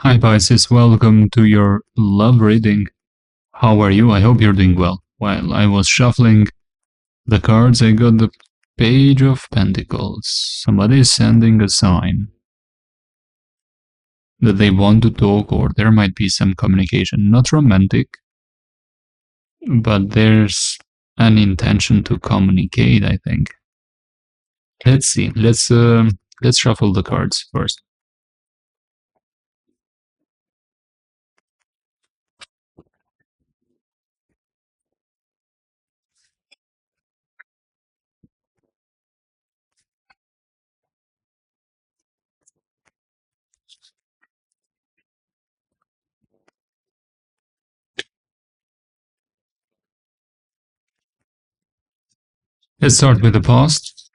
Hi Pisces, welcome to your love reading. How are you? I hope you're doing well. While I was shuffling the cards, I got the Page of Pentacles. Somebody is sending a sign that they want to talk, or there might be some communication. Not romantic, but there's an intention to communicate, I think. Let's see. Let's shuffle the cards first. Let's start with the past.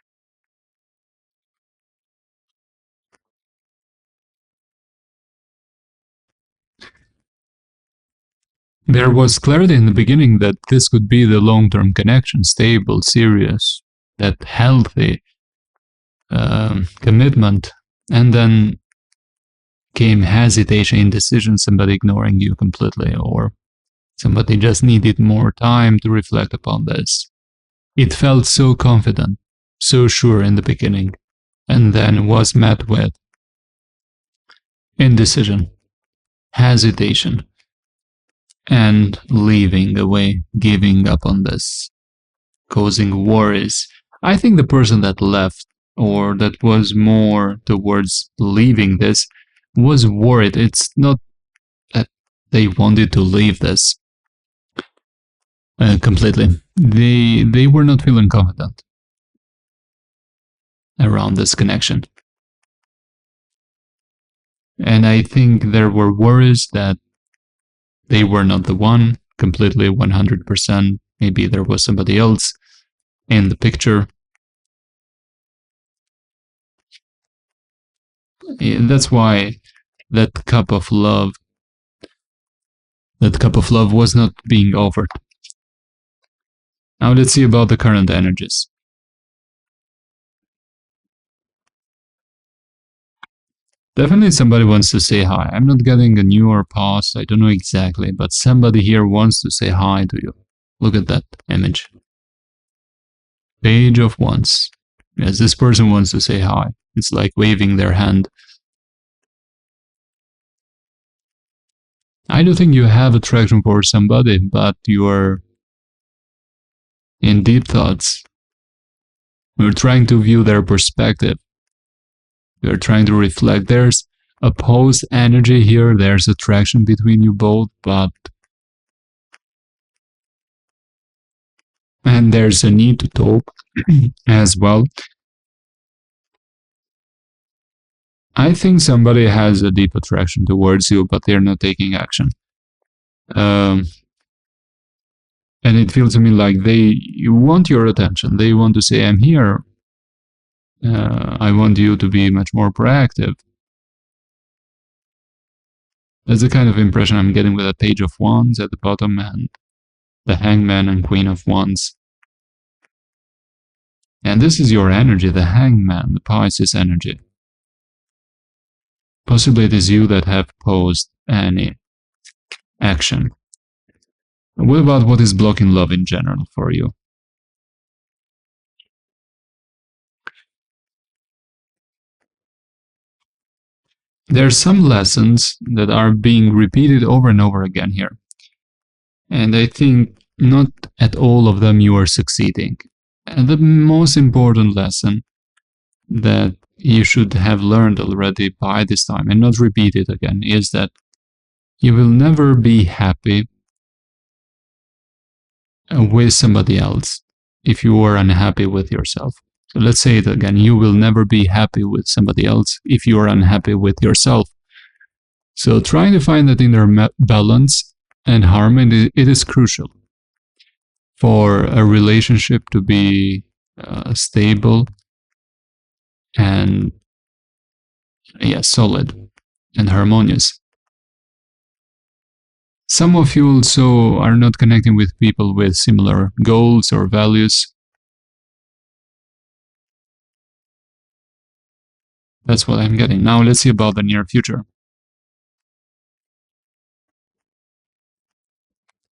There was clarity in the beginning that this could be the long-term connection, stable, serious, that healthy commitment, and then came hesitation, indecision, somebody ignoring you completely, or somebody just needed more time to reflect upon this. It felt so confident, so sure in the beginning, and then was met with indecision, hesitation, and leaving away, giving up on this, causing worries. I think the person that left, or that was more towards leaving this, was worried. It's not that they wanted to leave this completely. They were not feeling confident around this connection. And I think there were worries that they were not the one, completely 100%. Maybe there was somebody else in the picture. That's why that cup of love was not being offered. Now let's see about the current energies. Definitely somebody wants to say hi. I'm not getting a new or past, I don't know exactly, but somebody here wants to say hi to you. Look at that image. Page of Wands. Yes, this person wants to say hi. It's like waving their hand. I don't think you have attraction for somebody, but you are in deep thoughts. You're trying to view their perspective. You're trying to reflect. There's opposed energy here. There's attraction between you both, and there's a need to talk as well. I think somebody has a deep attraction towards you, but they're not taking action. And it feels to me like you want your attention. They want to say, I'm here. I want you to be much more proactive. That's the kind of impression I'm getting with a Page of Wands at the bottom and the Hangman and Queen of Wands. And this is your energy, the Hangman, the Pisces energy. Possibly it is you that have posed any action. What about what is blocking love in general for you? There are some lessons that are being repeated over and over again here. And I think not at all of them you are succeeding. And the most important lesson that you should have learned already by this time and not repeat it again is that you will never be happy with somebody else if you are unhappy with yourself. So let's say it again, you will never be happy with somebody else if you are unhappy with yourself. So trying to find that inner balance and harmony, it is crucial for a relationship to be stable and solid and harmonious. Some of you also are not connecting with people with similar goals or values. That's what I'm getting. Now let's see about the near future.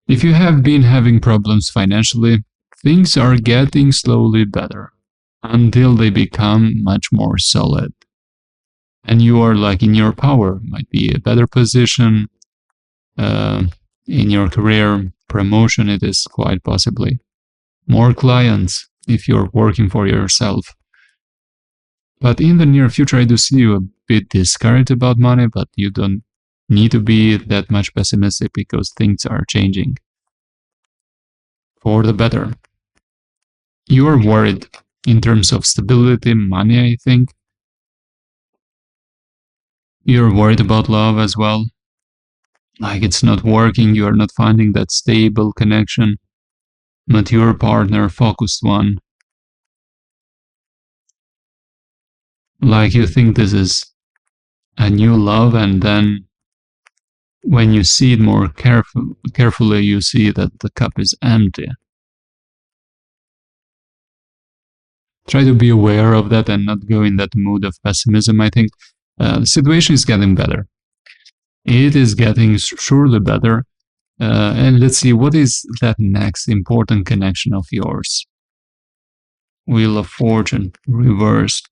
If you have been having problems financially, things are getting slowly better until they become much more solid. And you are like in your power, might be a better position in your career, promotion, it is quite possibly. More clients if you're working for yourself. But in the near future, I do see you a bit discouraged about money, but you don't need to be that much pessimistic because things are changing for the better. You are worried in terms of stability, money, I think. You're worried about love as well. Like it's not working, you are not finding that stable connection, mature partner, focused one. Like you think this is a new love, and then when you see it more carefully, you see that the cup is empty. Try to be aware of that and not go in that mood of pessimism. I think the situation is getting better. It is getting surely better. And let's see, what is that next important connection of yours? Wheel of Fortune, reversed.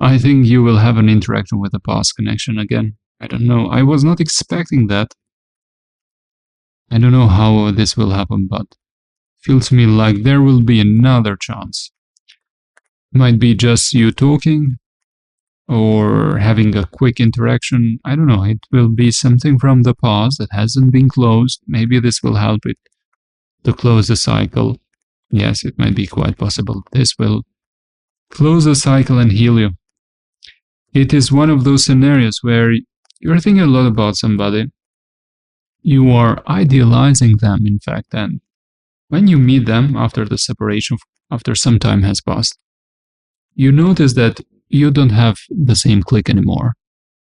I think you will have an interaction with a past connection again. I don't know. I was not expecting that. I don't know how this will happen, but feels to me like there will be another chance. Might be just you talking or having a quick interaction. I don't know. It will be something from the past that hasn't been closed. Maybe this will help it to close the cycle. Yes, it might be quite possible. This will close the cycle and heal you. It is one of those scenarios where you're thinking a lot about somebody. You are idealizing them, in fact, and when you meet them after the separation, after some time has passed, you notice that you don't have the same click anymore,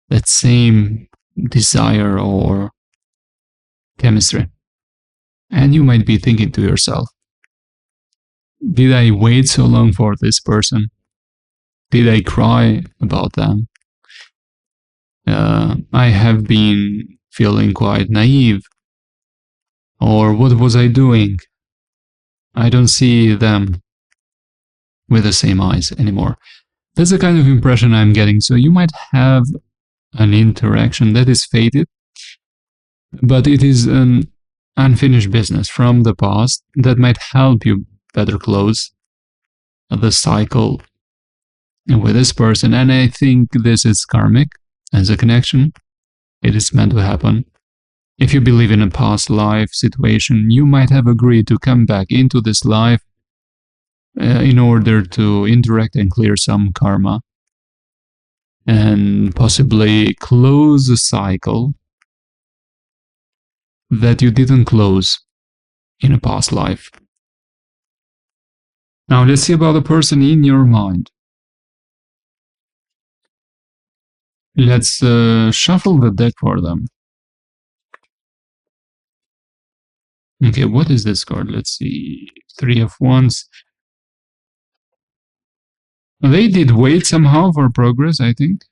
that same desire or chemistry. And you might be thinking to yourself, did I wait so long for this person? Did I cry about them? I have been feeling quite naive. Or what was I doing? I don't see them with the same eyes anymore. That's the kind of impression I'm getting. So you might have an interaction that is fated, but it is an unfinished business from the past that might help you better close the cycle with this person. And I think this is karmic as a connection. It is meant to happen. If you believe in a past life situation, you might have agreed to come back into this life in order to interact and clear some karma and possibly close a cycle that you didn't close in a past life. Now let's see about the person in your mind. Let's shuffle the deck for them. Okay, what is this card? Let's see. Three of Wands. They did wait somehow for progress, I think.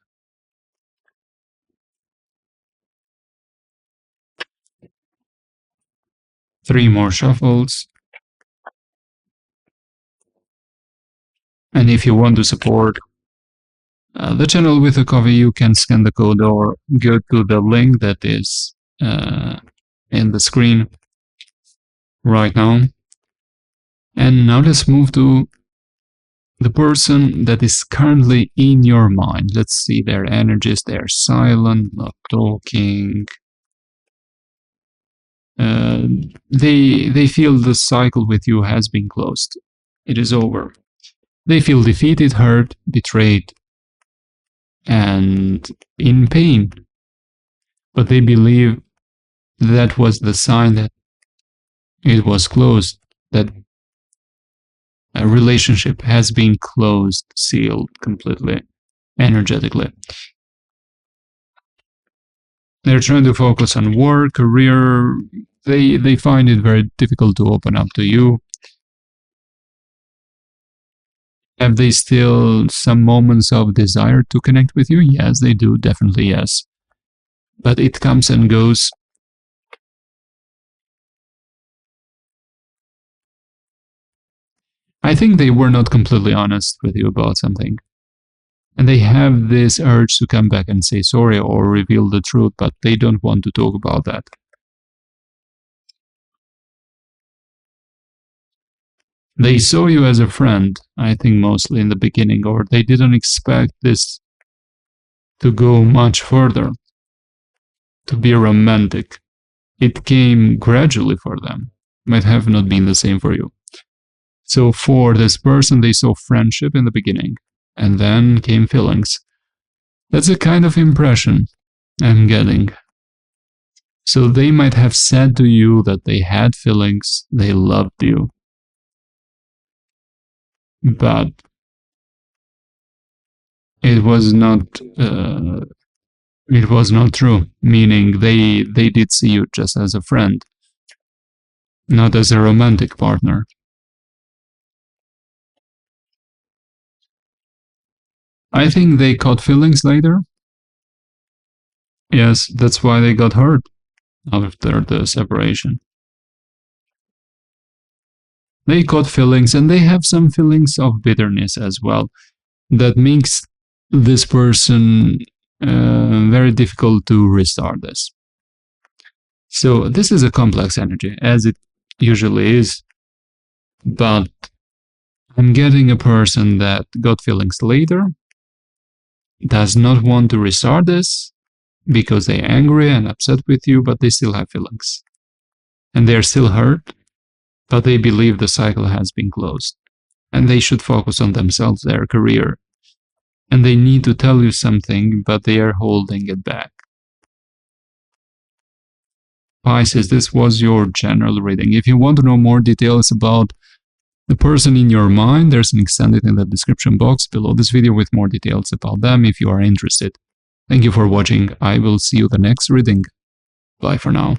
Three more shuffles. And if you want to support the channel with a coffee, you can scan the code or go to the link that is in the screen right now. And now let's move to the person that is currently in your mind. Let's see their energies. They're silent, not talking. They feel the cycle with you has been closed. It is over. They feel defeated, hurt, betrayed, and in pain. But they believe that was the sign that it was closed, that a relationship has been closed, sealed completely, energetically. They're trying to focus on work, career. They find it very difficult to open up to you. Have they still some moments of desire to connect with you? Yes, they do, definitely yes. But it comes and goes. I think they were not completely honest with you about something. And they have this urge to come back and say sorry or reveal the truth, but they don't want to talk about that. They saw you as a friend, I think mostly in the beginning, or they didn't expect this to go much further, to be romantic. It came gradually for them. Might have not been the same for you. So for this person, they saw friendship in the beginning, and then came feelings. That's a kind of impression I'm getting. So they might have said to you that they had feelings, they loved you. But it was not true, meaning they did see you just as a friend, not as a romantic partner. I think they caught feelings later. Yes, that's why they got hurt after the separation. They caught feelings, and they have some feelings of bitterness as well. That makes this person very difficult to restart this. So this is a complex energy, as it usually is, but I'm getting a person that got feelings later, does not want to restart this because they're angry and upset with you, but they still have feelings. And they're still hurt, but they believe the cycle has been closed. And they should focus on themselves, their career. And they need to tell you something, but they are holding it back. Pisces, this was your general reading. If you want to know more details about the person in your mind, there's an extended in the description box below this video with more details about them if you are interested. Thank you for watching. I will see you the next reading. Bye for now.